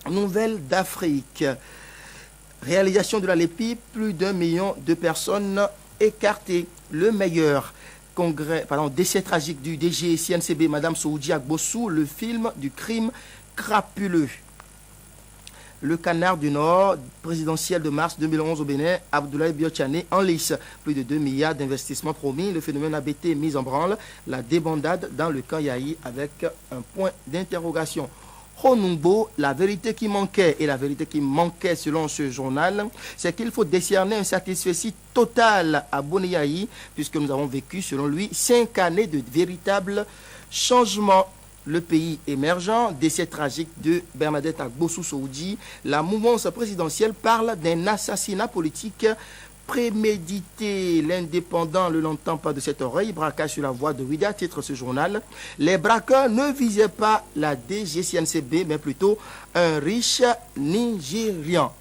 Nouvelle d'Afrique. Réalisation de la LEPI, plus d'1 million de personnes écartées. Le meilleur décès tragique du DG CNCB, Madame Soudi Agbossou, le film du crime crapuleux. Le Canard du Nord, présidentiel de mars 2011 au Bénin, Abdoulaye Biochane en lice. Plus de 2 milliards d'investissements promis. Le phénomène a été mis en branle. La débandade dans le camp Yahi avec un point d'interrogation. Honumbo, la vérité qui manquait, et la vérité qui manquait selon ce journal, c'est qu'il faut décerner un satisfecit total à Boniaï, puisque nous avons vécu, selon lui, 5 années de véritables changements. Le pays émergent, décès tragique de Bernadette Agbossou Soudi, la mouvance présidentielle parle d'un assassinat politique prémédité. L'indépendant ne l'entend pas de cette oreille. Braquage sur la voie de Ouida, titre ce journal. Les braqueurs ne visaient pas la DGCNCB, mais plutôt un riche Nigérian.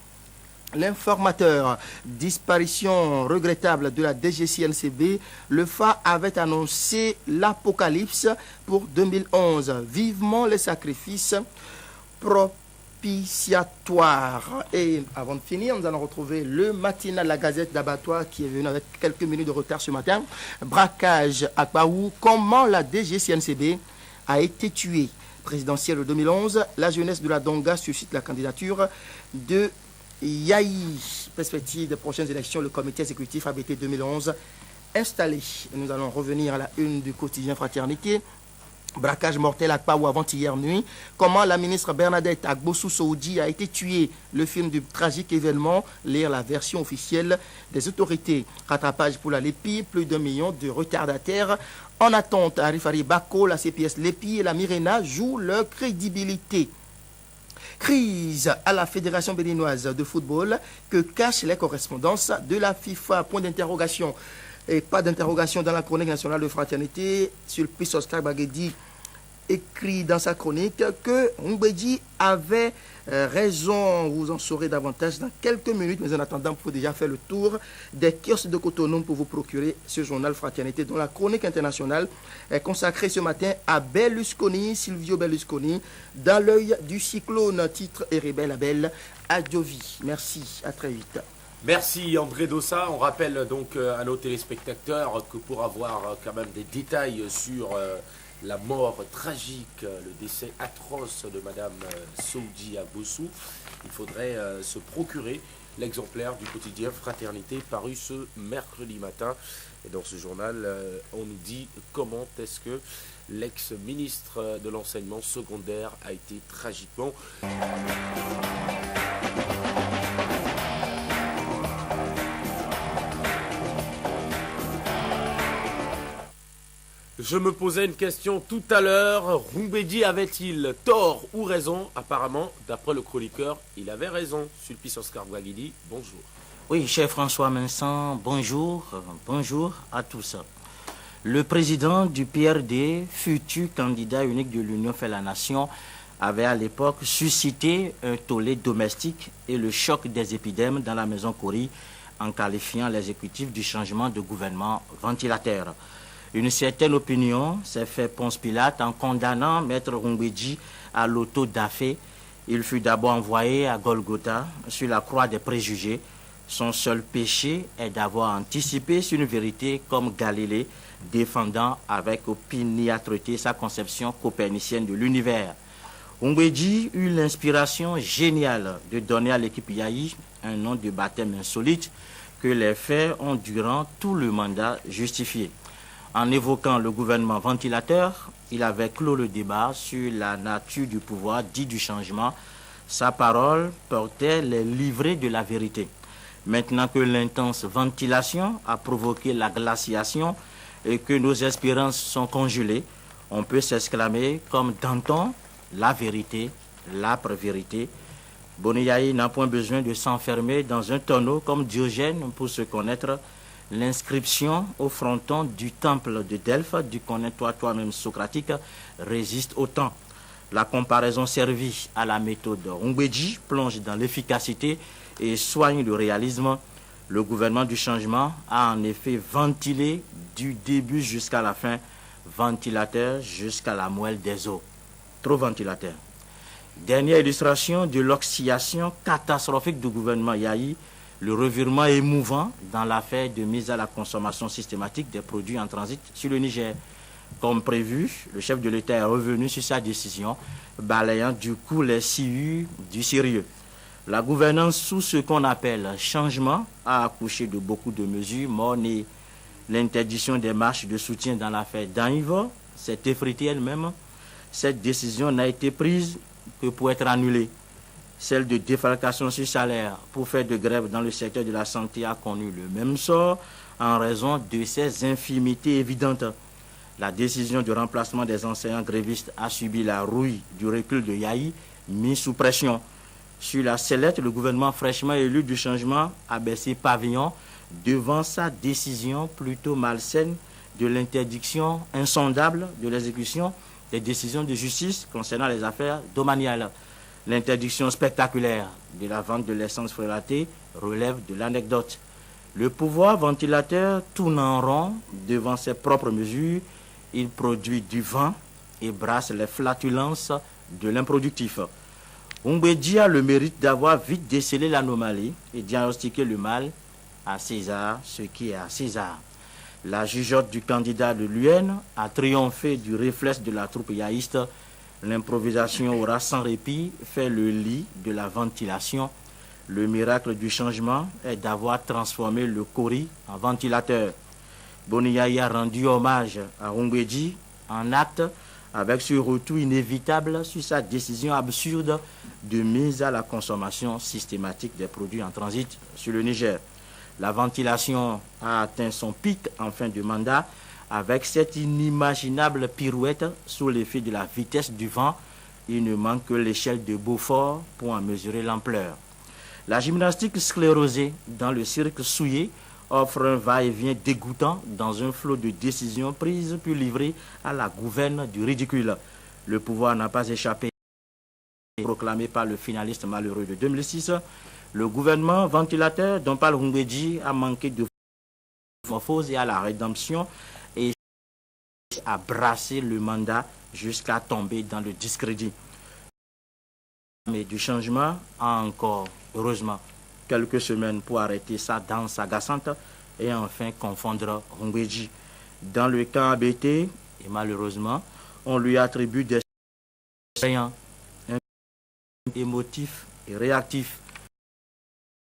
L'informateur, disparition regrettable de la DGCNCB, le FA avait annoncé l'apocalypse pour 2011. Vivement les sacrifices propitiatoires. Et avant de finir, nous allons retrouver le matinal, la Gazette d'Abattoir qui est venu avec quelques minutes de retard ce matin. Braquage à Kpaou, comment la DGCNCB a été tuée. Présidentielle de 2011, la jeunesse de la Donga suscite la candidature de Yahi, perspective des prochaines élections, le comité exécutif ABT 2011 installé. Nous allons revenir à la une du quotidien Fraternité. Braquage mortel à Kpaou avant-hier nuit. Comment la ministre Bernadette Agbossou Soudi a été tuée. Le film du tragique événement. Lire la version officielle des autorités. Rattrapage pour la LEPI. Plus d'1 million de retardataires en attente. Arifari Bako, la CPS LEPI et la Mirena jouent leur crédibilité. Crise à la Fédération béninoise de football, que cachent les correspondances de la FIFA. Point d'interrogation. Et pas d'interrogation dans la chronique nationale de Fraternité. Sulpice Oscar Baguedi écrit dans sa chronique que Mbedi avait raison. Vous en saurez davantage dans quelques minutes. Mais en attendant, il faut déjà faire le tour des kiosques de Cotonou pour vous procurer ce journal Fraternité, dont la chronique internationale est consacrée ce matin à Berlusconi, Silvio Berlusconi, dans l'œil du cyclone. Titre et Rebelle Abel Adjovi. Merci, à très vite. Merci André Dossa. On rappelle donc à nos téléspectateurs que pour avoir quand même des détails sur la mort tragique, le décès atroce de Madame Soudi Agbossou, il faudrait se procurer l'exemplaire du quotidien Fraternité paru ce mercredi matin. Et dans ce journal, on nous dit comment est-ce que l'ex-ministre de l'enseignement secondaire a été tragiquement... Je me posais une question tout à l'heure. Rumbedi avait-il tort ou raison? Apparemment, d'après le chroniqueur, il avait raison. Sulpice Oscar Bouaguidi, bonjour. Oui, cher François Vincent, bonjour. Bonjour à tous. Le président du PRD, futur candidat unique de l'Union fait la nation, avait à l'époque suscité un tollé domestique et le choc des épidèmes dans la maison Kori en qualifiant l'exécutif du changement de gouvernement ventilateur. Une certaine opinion s'est fait Ponce Pilate en condamnant Maître Rumbedi à l'auto-da-fé. Il fut d'abord envoyé à Golgotha sur la croix des préjugés. Son seul péché est d'avoir anticipé sur une vérité comme Galilée, défendant avec opiniâtreté sa conception copernicienne de l'univers. Rumbedi eut l'inspiration géniale de donner à l'équipe Yahi un nom de baptême insolite que les faits ont durant tout le mandat justifié. En évoquant le gouvernement ventilateur, il avait clos le débat sur la nature du pouvoir dit du changement. Sa parole portait les livrets de la vérité. Maintenant que l'intense ventilation a provoqué la glaciation et que nos espérances sont congelées, on peut s'exclamer comme Danton, la vérité, l'âpre vérité. Boniaï n'a point besoin de s'enfermer dans un tonneau comme Diogène pour se connaître. L'inscription au fronton du temple de Delphes, du connais-toi toi-même socratique, résiste au temps. La comparaison servie à la méthode Rumbedi plonge dans l'efficacité et soigne le réalisme. Le gouvernement du changement a en effet ventilé du début jusqu'à la fin, ventilateur jusqu'à la moelle des os. Trop ventilateur. Dernière illustration de l'oxydation catastrophique du gouvernement Yahi, le revirement émouvant dans l'affaire de mise à la consommation systématique des produits en transit sur le Niger. Comme prévu, le chef de l'État est revenu sur sa décision, balayant du coup les sciures du sérieux. La gouvernance sous ce qu'on appelle changement a accouché de beaucoup de mesures, mornes. L'interdiction des marches de soutien dans l'affaire d'Anivor s'est effritée elle-même. Cette décision n'a été prise que pour être annulée. Celle de défalcation sur salaire pour faire de grève dans le secteur de la santé a connu le même sort en raison de ses infimités évidentes. La décision de remplacement des enseignants grévistes a subi la rouille du recul de Yahi, mis sous pression. Sur la sellette, le gouvernement fraîchement élu du changement a baissé pavillon devant sa décision plutôt malsaine de l'interdiction insondable de l'exécution des décisions de justice concernant les affaires domaniales. L'interdiction spectaculaire de la vente de l'essence frélatée relève de l'anecdote. Le pouvoir ventilateur tourne en rond devant ses propres mesures. Il produit du vent et brasse les flatulences de l'improductif. Humbedji a le mérite d'avoir vite décelé l'anomalie et diagnostiqué le mal. À César ce qui est à César. La jugeote du candidat de l'UN a triomphé du réflexe de la troupe yaïste. L'improvisation aura sans répit fait le lit de la ventilation. Le miracle du changement est d'avoir transformé le Kori en ventilateur. Boni Yahi a rendu hommage à Humbedji en acte avec ce retour inévitable sur sa décision absurde de mise à la consommation systématique des produits en transit sur le Niger. La ventilation a atteint son pic en fin de mandat avec cette inimaginable pirouette sous l'effet de la vitesse du vent. Il ne manque que l'échelle de Beaufort pour en mesurer l'ampleur. La gymnastique sclérosée dans le cirque souillé offre un va-et-vient dégoûtant dans un flot de décisions prises puis livrées à la gouverne du ridicule. Le pouvoir n'a pas échappé, proclamé par le finaliste malheureux de 2006. Le gouvernement ventilateur dont parle Humbedji a manqué de morphose et à la rédemption et a brassé le mandat jusqu'à tomber dans le discrédit. Mais du changement a encore, heureusement, quelques semaines pour arrêter sa danse agaçante et enfin confondre Humbedji. Dans le camp ABT, et malheureusement, on lui attribue des soignants émotifs et réactifs.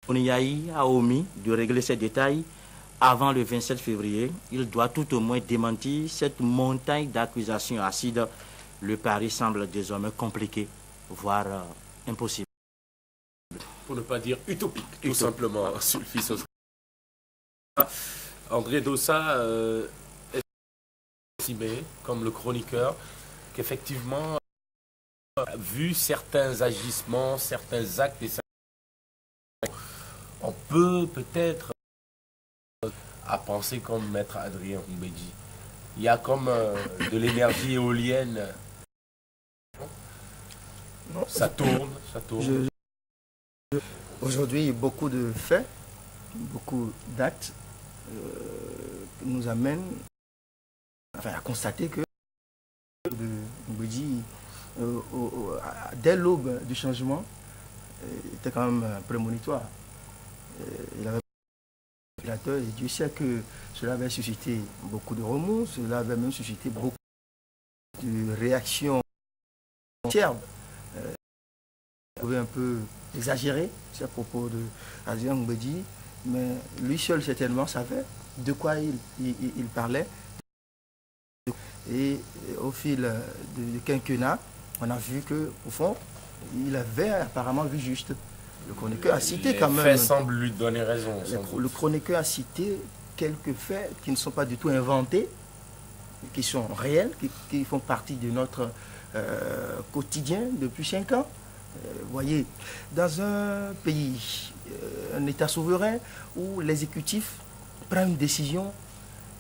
Boni Yahi a omis de régler ces détails avant le 27 février. Il doit tout au moins démentir cette montagne d'accusations acides. Le pari semble désormais compliqué, voire impossible. Pour ne pas dire utopique, tout simplement, Sulfis. André Dossa est estimé, comme le chroniqueur, qu'effectivement, vu certains agissements, certains actes et on peut peut-être à penser comme maître Adrien Humbedji. Il y a comme de l'énergie éolienne. Non, ça tourne, ça tourne. Aujourd'hui, beaucoup de faits, beaucoup d'actes nous amènent à constater que Humbedji, dès l'aube du changement, était quand même prémonitoire. Il avait et Dieu sait que cela avait suscité beaucoup de remous, cela avait même suscité beaucoup de réactions tièbres. Il avait un peu exagéré ces propos de Adrien Humbedji, mais lui seul certainement savait de quoi il parlait. Et au fil du quinquennat, on a vu qu'au fond, il avait apparemment vu juste. Le chroniqueur a cité quand même. Les faits semblent lui donner raison. Le chroniqueur a cité quelques faits qui ne sont pas du tout inventés, qui sont réels, qui font partie de notre quotidien depuis 5 ans. Vous voyez, dans un pays, un État souverain, où l'exécutif prend une décision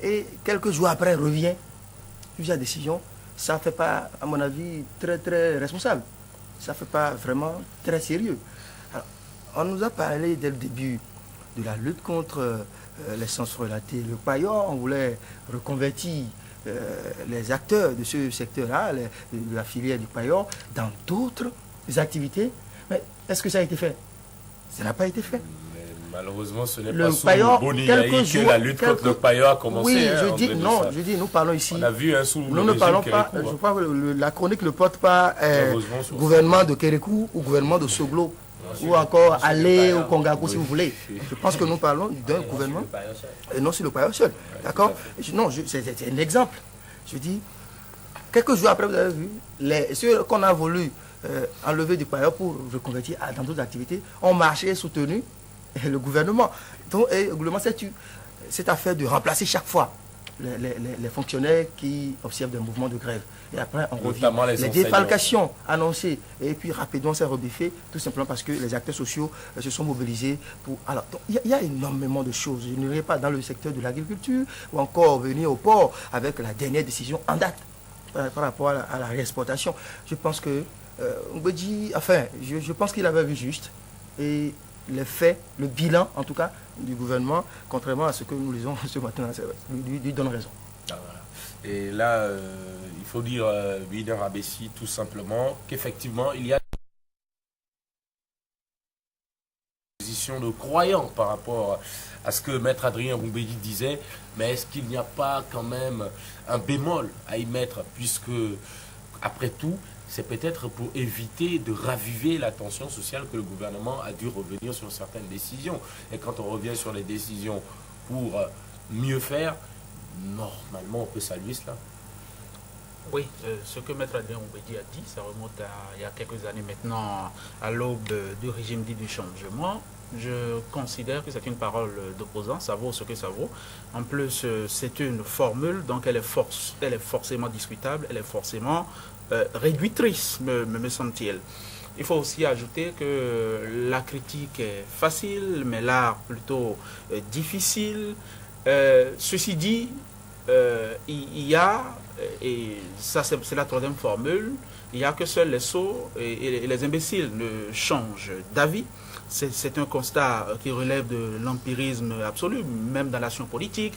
et quelques jours après revient sur la décision, ça ne fait pas, à mon avis, très très responsable. Ça ne fait pas vraiment très sérieux. Alors, on nous a parlé dès le début de la lutte contre l'essence relatée, le paillon. On voulait reconvertir les acteurs de ce secteur-là, de la filière du paillon, dans d'autres des activités. Mais est-ce que ça a été fait? Ça n'a pas été fait. Mais malheureusement, ce n'est Le pas sous pailleur, Boniaï quelques que jours, la lutte contre le pailleur a commencé. Oui, hein, je dis, André non, Dossa. je dis, nous parlons ici. On a vu sous Nous le ne régime parlons pas, Kérékou, je hein. crois que la chronique ne porte pas Malheureusement, sur gouvernement de Kérékou ou gouvernement de Soglo, ou encore aller au Congakou si vous voulez. Je pense que nous parlons d'un gouvernement et non sur le pailleur seul. D'accord? Non, c'est un exemple. Je dis, quelques jours après, vous avez vu, ceux qu'on a voulu enlever du pailleur pour reconvertir dans d'autres activités ont marché et soutenu le gouvernement. Donc, et le gouvernement s'est eu cette affaire de remplacer chaque fois les fonctionnaires qui observent des mouvements de grève. Et après, on revient. Notamment les enseignants. Défalcations annoncées. Et puis, rapidement, c'est rebiffé, tout simplement parce que les acteurs sociaux se sont mobilisés pour... Alors, il y a énormément de choses. Je n'irai pas dans le secteur de l'agriculture ou encore venir au port avec la dernière décision en date par rapport à la réexportation. Je pense que Mbedji, enfin, je pense qu'il avait vu juste. Et les faits, le bilan, en tout cas, du gouvernement, contrairement à ce que nous lisons ce matin, lui donne raison. Ah, voilà. Et là, il faut dire, Winer Abessi, tout simplement, qu'effectivement, il y a une position de croyant par rapport à ce que Maître Adrien Roumbédi disait, mais est-ce qu'il n'y a pas quand même un bémol à y mettre, puisque, après tout, c'est peut-être pour éviter de raviver la tension sociale que le gouvernement a dû revenir sur certaines décisions. Et quand on revient sur les décisions pour mieux faire, normalement, on peut saluer cela. Oui, ce que Maître Adrien Roumbédi a dit, ça remonte il y a quelques années maintenant, à l'aube du régime dit du changement. Je considère que c'est une parole d'opposant, ça vaut ce que ça vaut. En plus, c'est une formule, donc elle est forcément discutable, elle est forcément réductrice, me semble-t-il. Il faut aussi ajouter que la critique est facile, mais l'art plutôt difficile. Ceci dit, il y a, et ça c'est la troisième formule, il n'y a que seuls les sots et les imbéciles ne changent d'avis. C'est un constat qui relève de l'empirisme absolu, même dans l'action politique.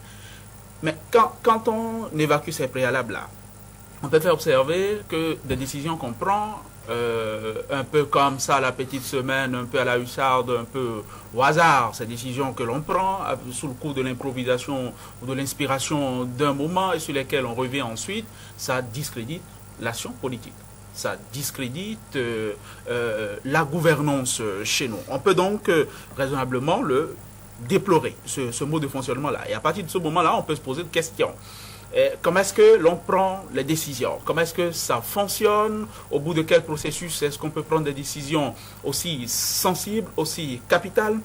Mais quand on évacue ces préalables-là, on peut faire observer que des décisions qu'on prend, un peu comme ça, la petite semaine, un peu à la hussarde, un peu au hasard, ces décisions que l'on prend sous le coup de l'improvisation ou de l'inspiration d'un moment et sur lesquelles on revient ensuite, ça discrédite l'action politique. Ça discrédite la gouvernance chez nous. On peut donc raisonnablement le déplorer, ce mode de fonctionnement-là. Et à partir de ce moment-là, on peut se poser des questions. Comment est-ce que l'on prend les décisions? Comment est-ce que ça fonctionne? Au bout de quel processus est-ce qu'on peut prendre des décisions aussi sensibles, aussi capitales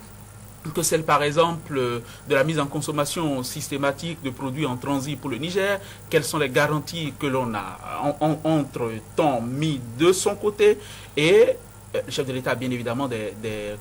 que celle, par exemple, de la mise en consommation systématique de produits en transit pour le Niger? Quelles sont les garanties que l'on a entre-temps mis de son côté? Et le chef de l'État a bien évidemment des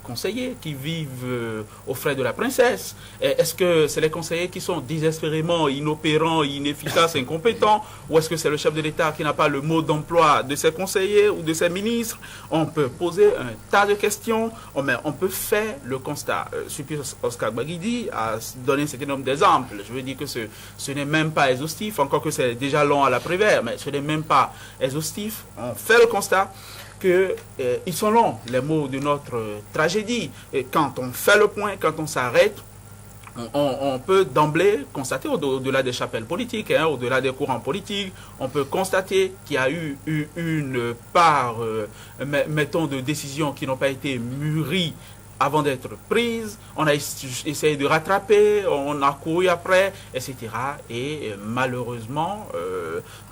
conseillers qui vivent aux frais de la princesse. Est-ce que c'est les conseillers qui sont désespérément inopérants, inefficaces, incompétents? Ou est-ce que c'est le chef de l'État qui n'a pas le mot d'emploi de ses conseillers ou de ses ministres? On peut poser un tas de questions, mais on peut faire le constat. Suppi Oscar Baguidi a donné un certain nombre d'exemples. Je veux dire que ce n'est même pas exhaustif, encore que c'est déjà long à la Prévert, mais ce n'est même pas exhaustif. On fait le constat qu'ils sont longs, les mots de notre tragédie. Et quand on fait le point, quand on s'arrête, on peut d'emblée constater, au-delà des chapelles politiques, au-delà des courants politiques, on peut constater qu'il y a eu une part, mettons, de décisions qui n'ont pas été mûries avant d'être prises. On a essayé de rattraper, on a couru après, etc. Et malheureusement,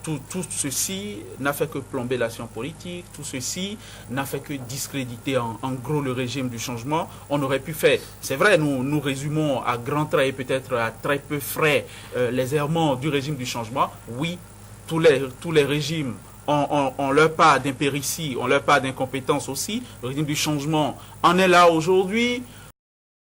tout ceci n'a fait que plomber l'action politique, tout ceci n'a fait que discréditer en gros le régime du changement. On aurait pu faire, c'est vrai, nous résumons à grands traits et peut-être à très peu frais les errements du régime du changement. Oui, tous les régimes ont leur part d'impéritie, ont leur part d'incompétence aussi. Le régime du changement en est là aujourd'hui.